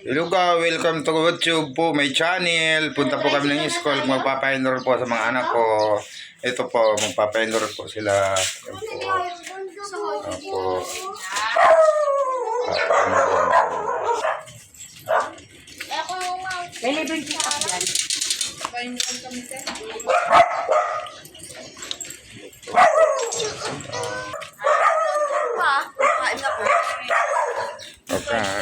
Hello ka, welcome to YouTube po, my channel. Punta po kami ng school, magpapa-enroll po sa mga anak ko. Ito po, magpapa-enroll po sila. Ito po. May libreng pick-up yan. Pa-enroll kami sir. Kain na po. Okay.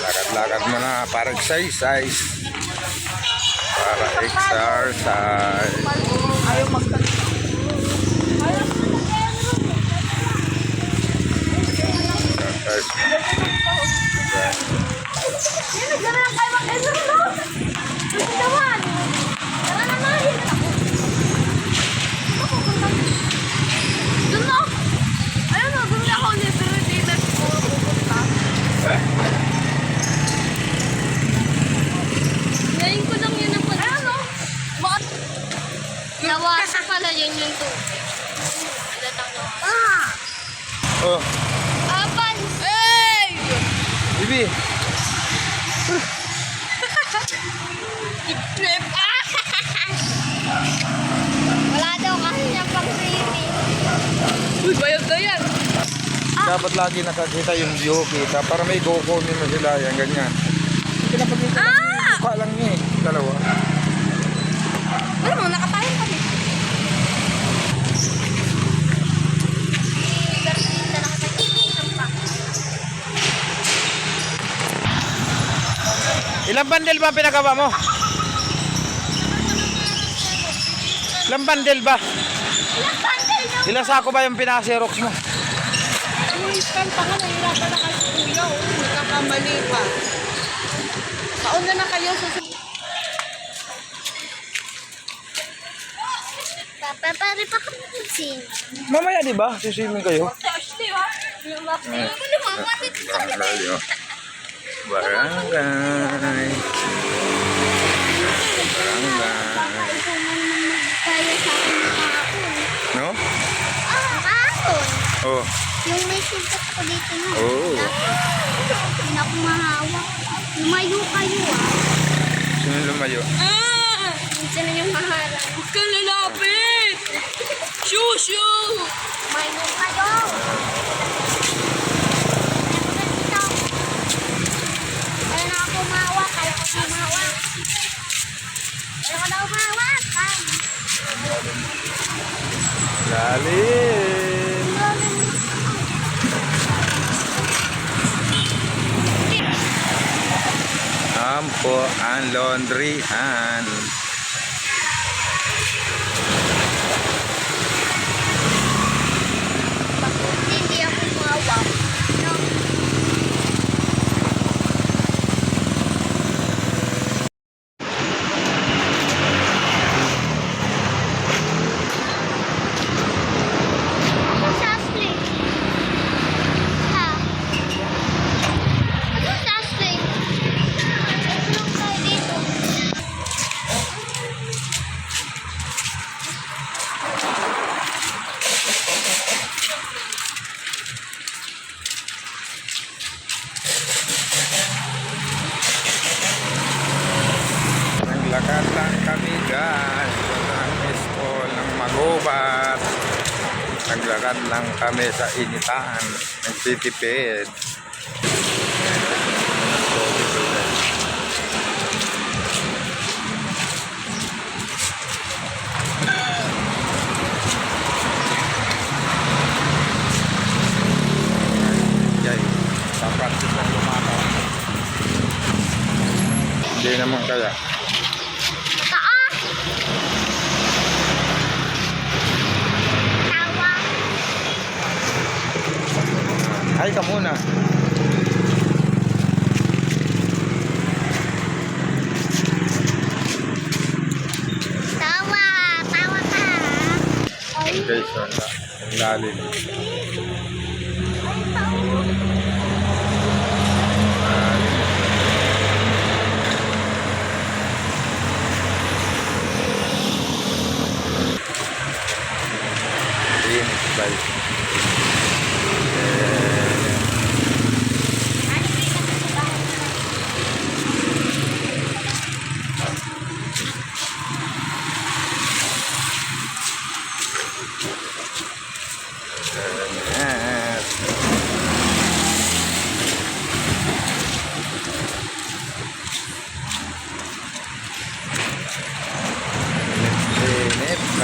Lakad-lakad mo na para exercise. Para exercise. Ayaw magsalita. Nawasa pala yun yung tubig. Oh, Apan! Hey! Bibi. Trip! Wala daw kasi niya pang swimming. Uy, bayad na yan. Dapat lagi nakakita yung view kita para may kukunin mo sila. Yan, ganyan. Pinapagkita lang. Mukha lang niya eh. Dalawa. Alam mo, nakatayin kami. Ilang bundle ba pinagawa mo? Ilang bundle ba? Ilang sako ba yung pinaka-xerox mo? Umistan pa nga, nahirapan na kayo kuya. Nagkakamali pa. Pauna na kayo sa... Papa, pare pa kami mag-sing. Mamaya di ba? Siswimming kayo? Barangay. Kaya sa akin kahapon. No? Kahapon. Oh. Yung may sugat ko dito na. Oo. Hindi na ako mahawak. Lumayo kayo Sino lumayo? Minsan na yung maharang. Huwag kang lalapit! Shushu! Lumayo kayo. Kaya na ako mahawak. Kaya ko na mahawak. Kaya ko na mahawak. Lalim. Ampo ang laundryan. Hindi ako mahawak. No. Ako Sasley. Ha? Ako Sasley. Tulong tayo dito. Naglakad lang kami guys. Ng school ng Magubat. Naglakad lang kami sa initan. Nagtitipid. Yay, sapat silang lumakad. Hindi naman kaya. Taas! Tawa! Ay ka muna. Tawa! Tawa ka! Ay, Guys, ang lalim. Linis guys.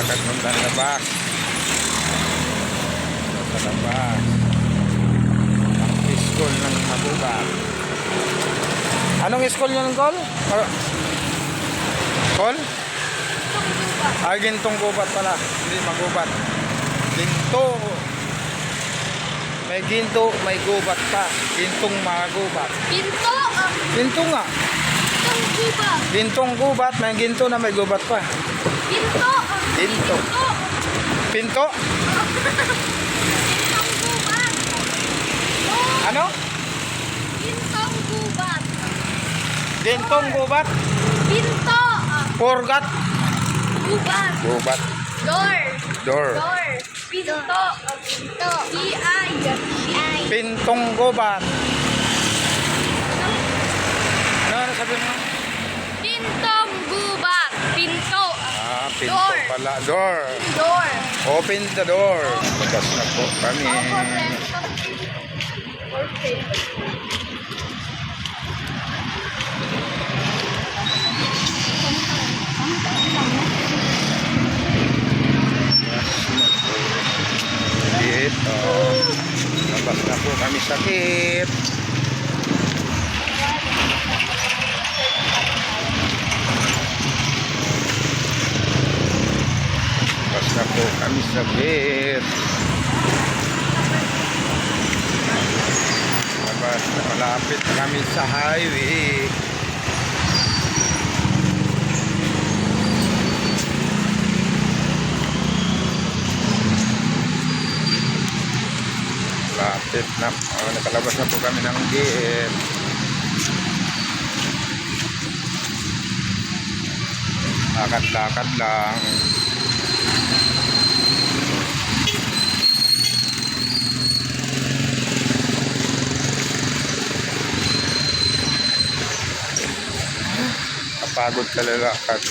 lakad ng labas. Sa labas. Ang school ng Magubat. Anong school yun, Col? Col? Gintong Gubat pala. Hindi Magubat. Ginto. May ginto, may gubat pa. Gintong Magubat. Pinto. Ginto nga. Itong guba. Gintong gubat, may ginto na may gubat pa. Pinto. Pinto. Pinto? Pintong gubat. Ano? Pintong gubat. Gintong gubat? Pinto. Forgot? Gubat. Gubat. Door. Door. Door. Pinto. Pinto. I-I. Pintong gubat. Ano sabi mo? Pintong gubat. Pinto. Pinto Door. pala. Door. Door. Open the door. Bukas na po kami. Okay. Sakit. Labas na po kami sakit. Labas na po kami sakit. Labas na, malapit na kami sa highway. Lapit na. Nakalabas na po kami ng gate. Lakad-lakad lang. Kapagod talaga lakad.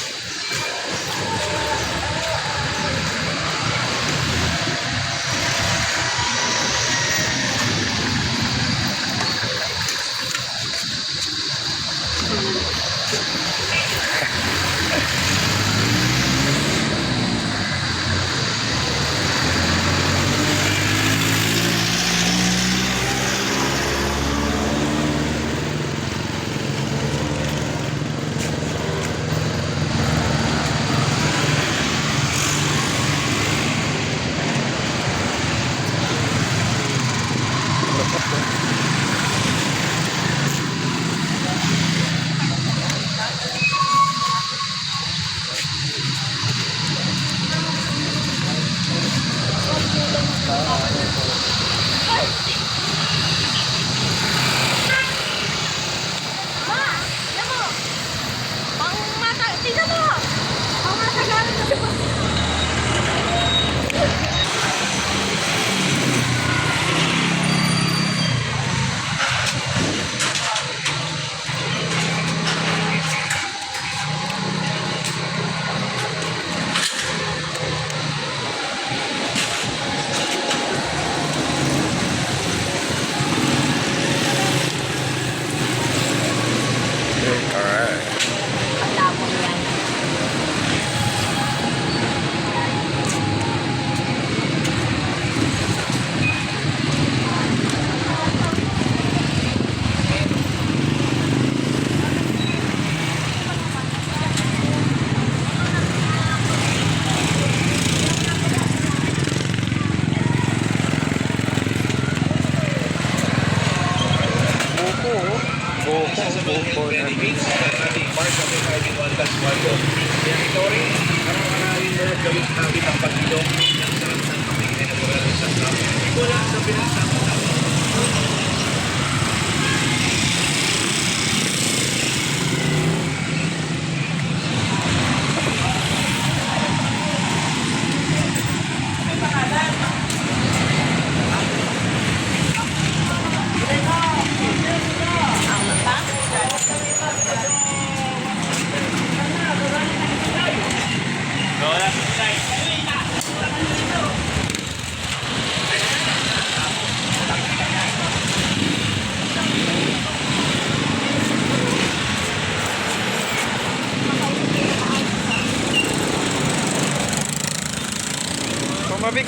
Tumabi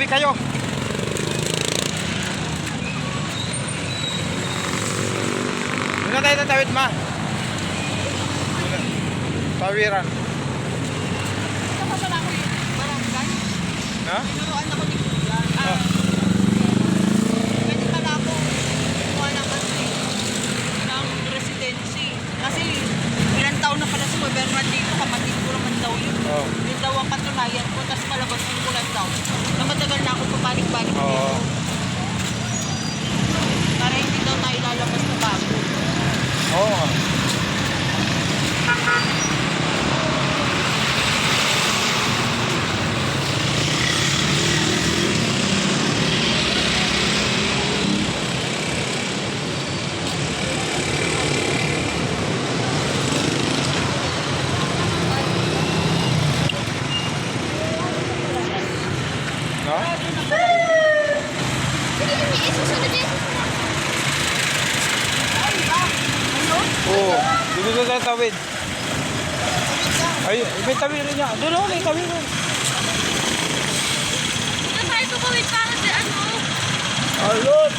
kayo. Doon na tayo tatawid, ma. Tawiran. Ito pa pala ako yung barangay. Ha? Tinuruan ako ni Kuya. Pwede pala ako kumuha ng ng residency. Kasi ilang taon na pala si Kuya Bernard dito, kapatid ko naman daw yun. Oo. Yun daw ang patunayan ko, tapos palabas ko lang daw. Na matagal na ako pabalik-balik Oo. dito. Para hindi daw tayo lalabas na bago. Oo nga. No? Oo. Dito na tayo tawid. Ay, may tawid rin niya. Doon o, may tawid rin. Alon!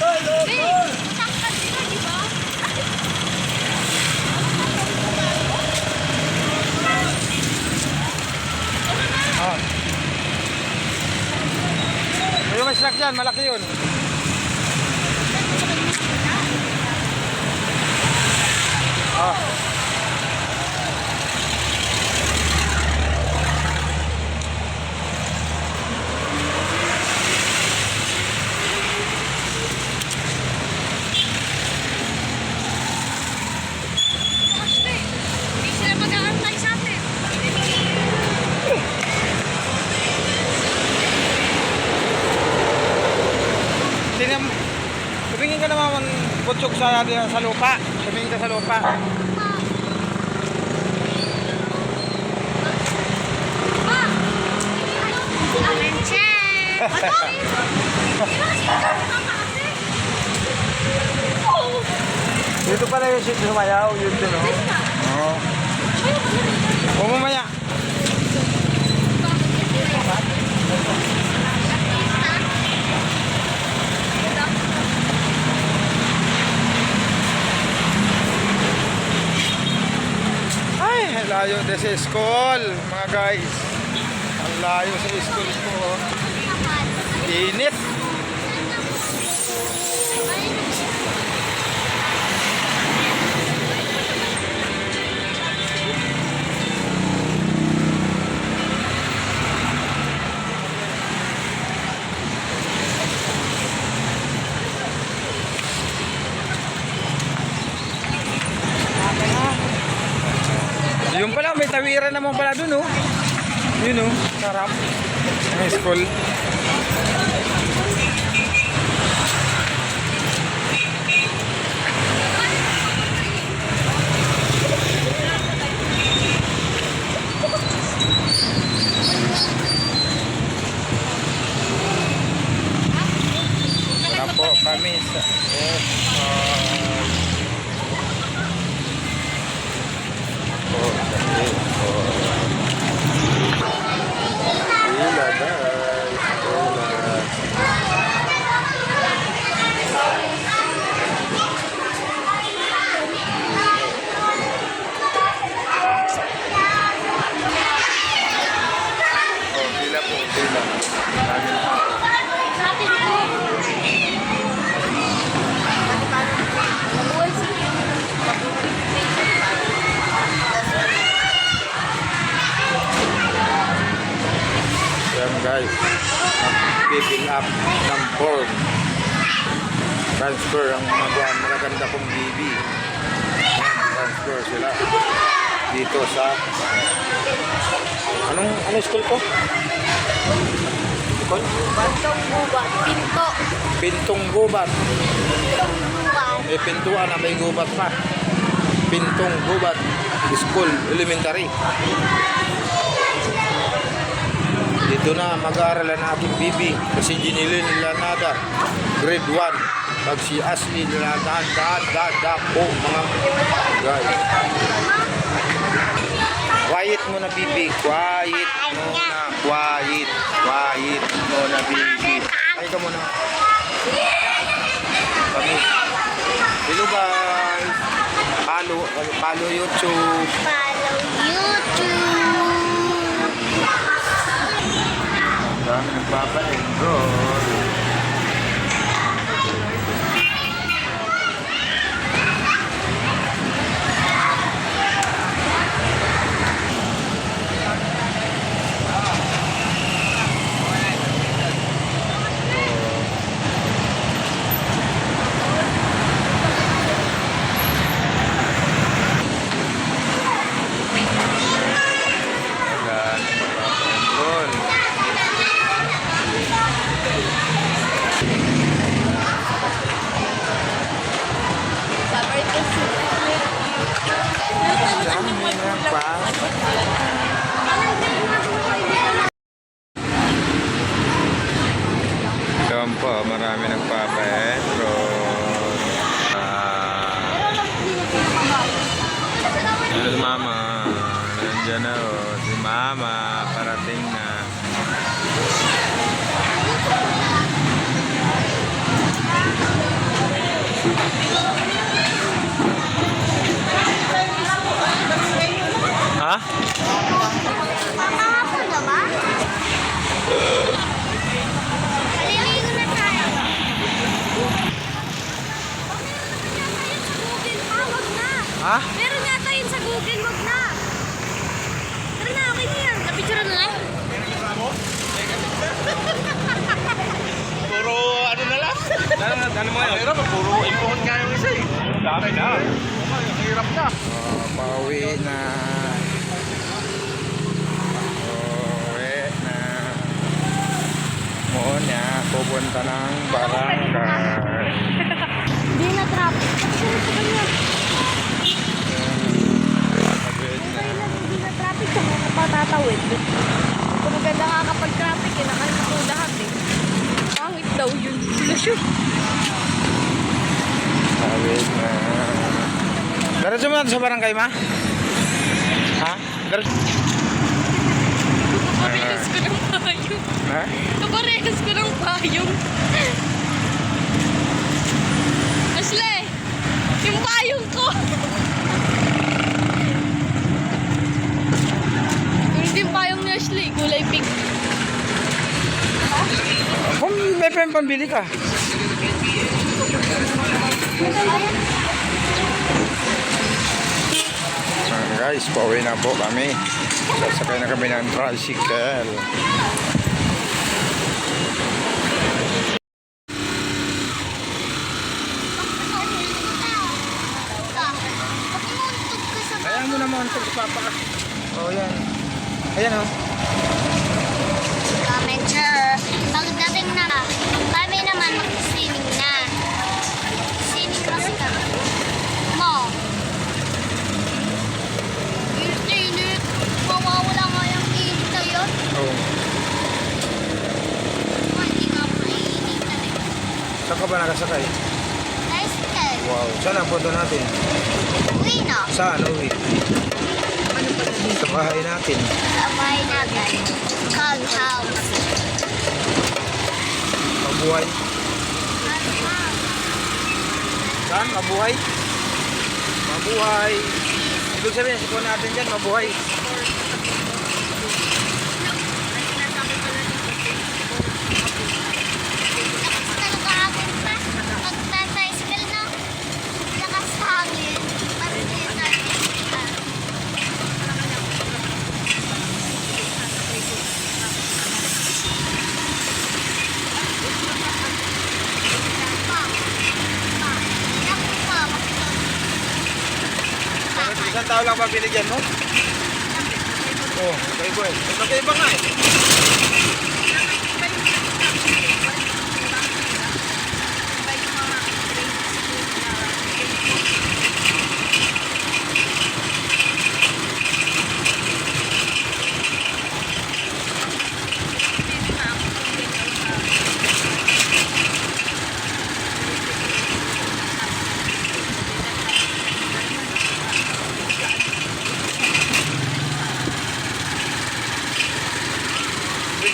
Ah. Yung may slack dyan, malaki yun. Ah. Tumingin ka naman putsok sa lupa. Tumingin ka sa lupa. Dito pala yung shit sumayaw. Yun dun, oh. Oo. O mamaya. Ay, layo din sa school, mga guys. Ang layo sa school ko. Init. Yung pala, may tawiran naman pala dun, oh. Yun, oh. Sarap. Ang school. Wala po kami sa... Guys, picking up ng form. Transfer ang mga magaganda kong BB. Transfer sila dito sa anong school ko? Bantong gubat. Pinto. Pintong Gubat. Pintong gubat. May pintuan na may gubat pa. Pintong Gubat School Elementary. Dito na mag-aaral ang aking bibi. Kasi Jinilin Lanada, grade 1. Pag si Ashley Lanada po mga guys. Quiet muna bibi. Quiet muna. Quiet. Quiet muna. Ay ka muna. Kami. Hello guys. Follow YouTube. Follow YouTube. Dami nagpapa-enroll. Doon po, marami nagpapa-enroll. Hello si Mama. Nandiyan na si Mama. Parating na. Ha? Mama ako na ba? Maliligo na tayo. Ha? Meron yata yun sa Google, wag na. Tara na, okay na yan. Napicture na lang. Puro ano na lang. Ano mo yan? Hirap, puro import nga yung isa eh. Dami na. Hirap na. Pauwi na. Pauwi na. Muna, pupunta ng barangay. Hindi na traffic. Pagsunod sa kanya. Pagod na. Okay lang, hindi na traffic. Kung ano pa tatawid. Kung maganda ka kapag traffic, nakalit ko lahat eh. Pangit daw yun. Sila Pagod na. Diretso mo natin sa barangay, ma? Ha? Diretso. Kaparehas ko ng payong. Ha? Kaparehas ko ng payong. Ashley! Yung payong ko! Hindi yung payong ni Ashley, kulay pink. Kung may pambili ka. Guys, pauwi na po kami. Sasakay na kami ng tricycle. Kaya mo naman ito, papa. Oh, yan. Ayan, oh. Medyo pagdating na kami naman mag-swimming na. Swimming kasi kami. Mo. Init. Mawawala nga yung init na yun. Oh. Hindi nga mainit na rin. Saan ka ba nakasakay? Tricycle. Wow. Saan ang punto natin? Uwi na. Saan? Uwi. Sa bahay natin. Sa bahay natin. Cog house. Mabuhay. Saan? Mabuhay? Mabuhay. Ibig sabihin, sipon natin dyan, mabuhay. Lakas na kahapon pa. Pag-tricycle na. Lakas hangin. Parang hindi natin. Isang tao lang ba binigyan mo? Oh, magkaiba eh. Magkaiba nga eh.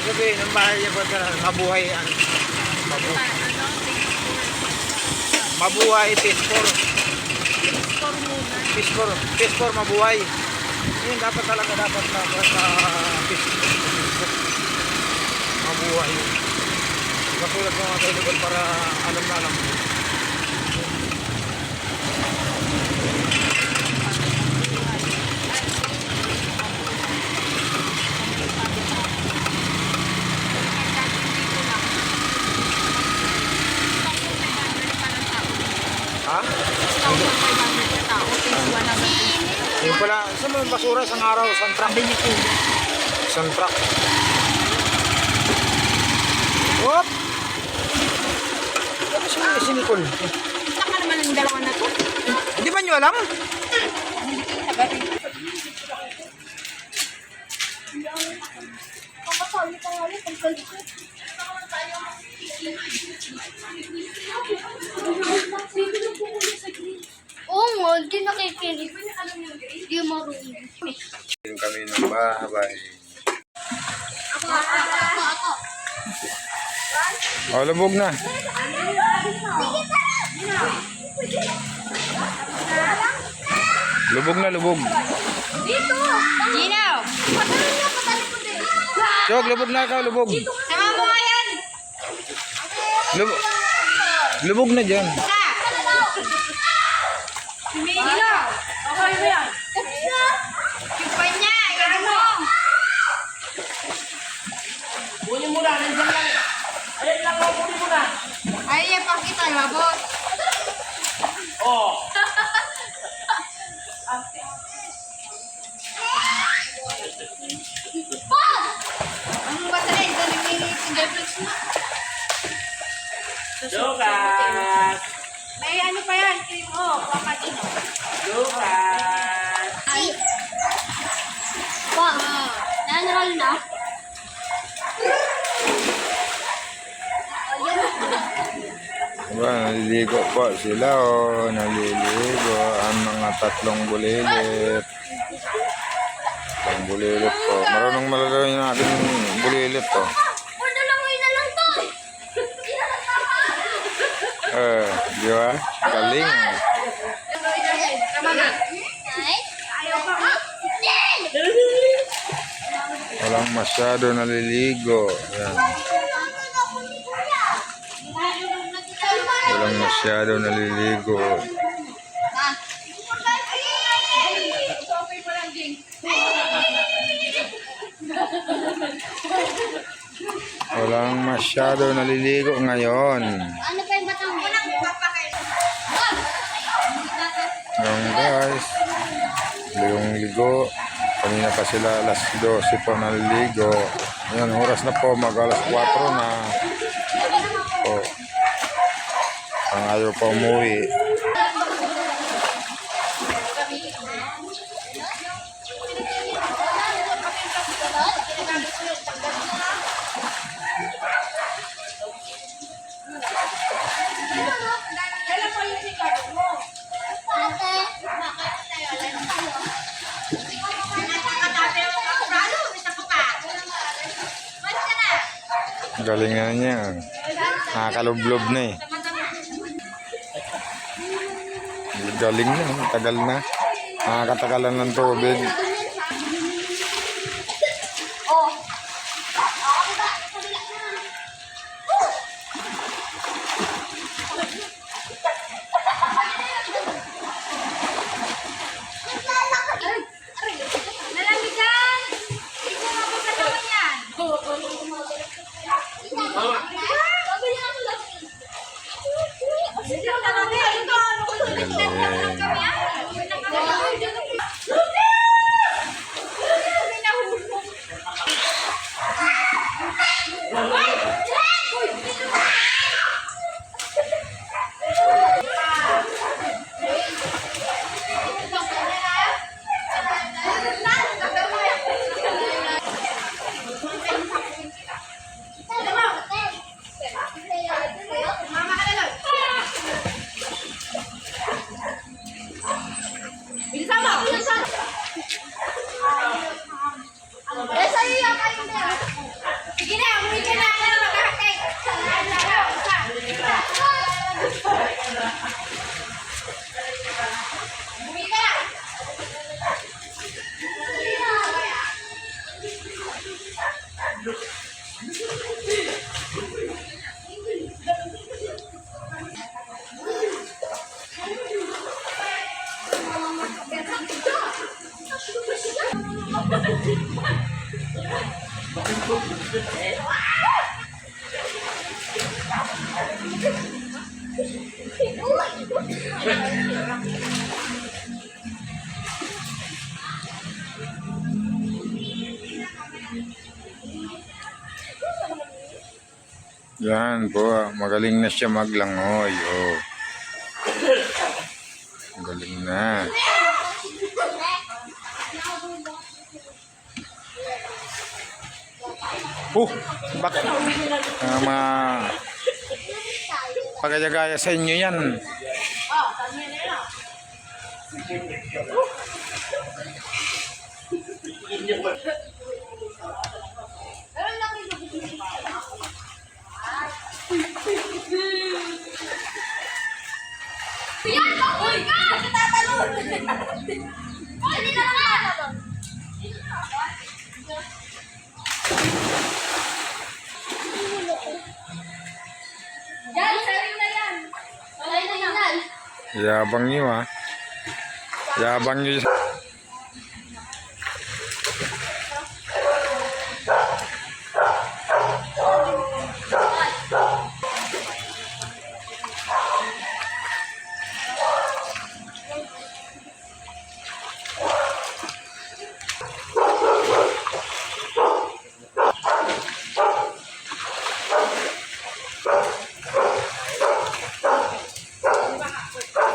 sabihin ng bahay niya po mabuhay yan. Mabuhay, peaceful. Peaceful, mabuhay. Yun dapat na peaceful. Mabuhay. Katulad ng mga kaibigan para alam na alam. Ha? Yung pala, saan mo yung basura isang araw? Isang truck? Isang truck. Hop! Ano si Nicole? Saka naman ang dalawa na to. Hindi ba nyo alam? Oo nga, hindi nakikinig. Hindi marunong. Yung kami ng bahay. O, lubog na. Lubog na, lubog. Ginaw! Chok, lubog na ikaw, lubog. Sama mo nga yan! Lubog, lubog na dyan. Ginaw! Okay mo yan? Yung pa niya, gano'n mo! Kunin mo na, nandiyan lang. Ayun lang, kunin mo na. Ay, yan pa kita, labot. Oh. Ano ba talaga? Ito nag-Netflix na. Lucas! May ano pa yan? Cream mo. Papadino. Lucas! Pa, nanral na. Diba, naliligo po sila o. Naliligo. Ang mga tatlong bulilit. Tatlong bulilit po. Marunong malagawin natin yung bulilit po. Padalangoy na lang to. Di ba? Galing. Tama na. Ayaw pa nga. Walang masyado naliligo. Yan. Walang masyado naliligo. Walang masyado naliligo ngayon. Ano pa yung batang mo? Ngayon guys, yung ligo. Kanina pa sila alas 12 po naliligo. Ayan, oras na po, mag alas 4 na. Po. Ang ayaw pa umuwi. Galing na niya. Nakakalublob na eh. Galing na, tagal na. Nakakatagalan ng tubig. Nalamigan! Hindi ko mapapalaman yan. Galing. Yan po, magaling na siya maglangoy. Oh. Magaling na. Bakit? Pagkagaya sa inyo yan. Yan, sa'yo na yan. Sa'yo na yan. Yabang nyo ha. Yabang nyo.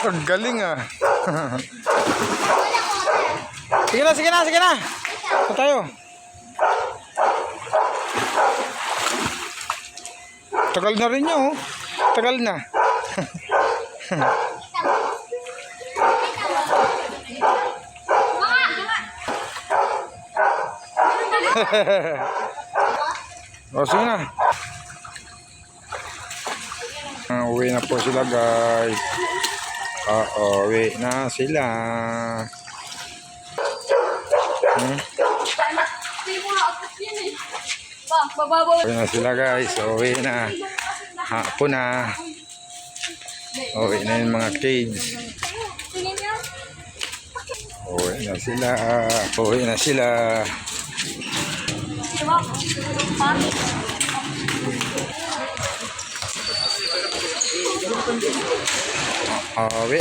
Ang galing ah. Sige na, sige na, sige na. Ito tayo. Tagal na rin nyo. Tagal na. O, sige na. Uwi na po sila guys. Uwi na sila. Uwi na sila guys. Uwi na. Hapon na. Uwi na yung mga kids. Uwi na sila. Uwi na sila. Uwi.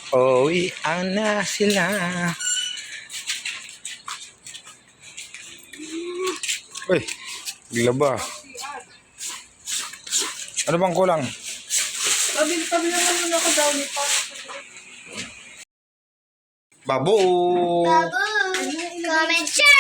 Uwian na sila. Uy, gila ba? Ano bang kulang? Tabi naman muna ako daw nito. Babu! Comment, share!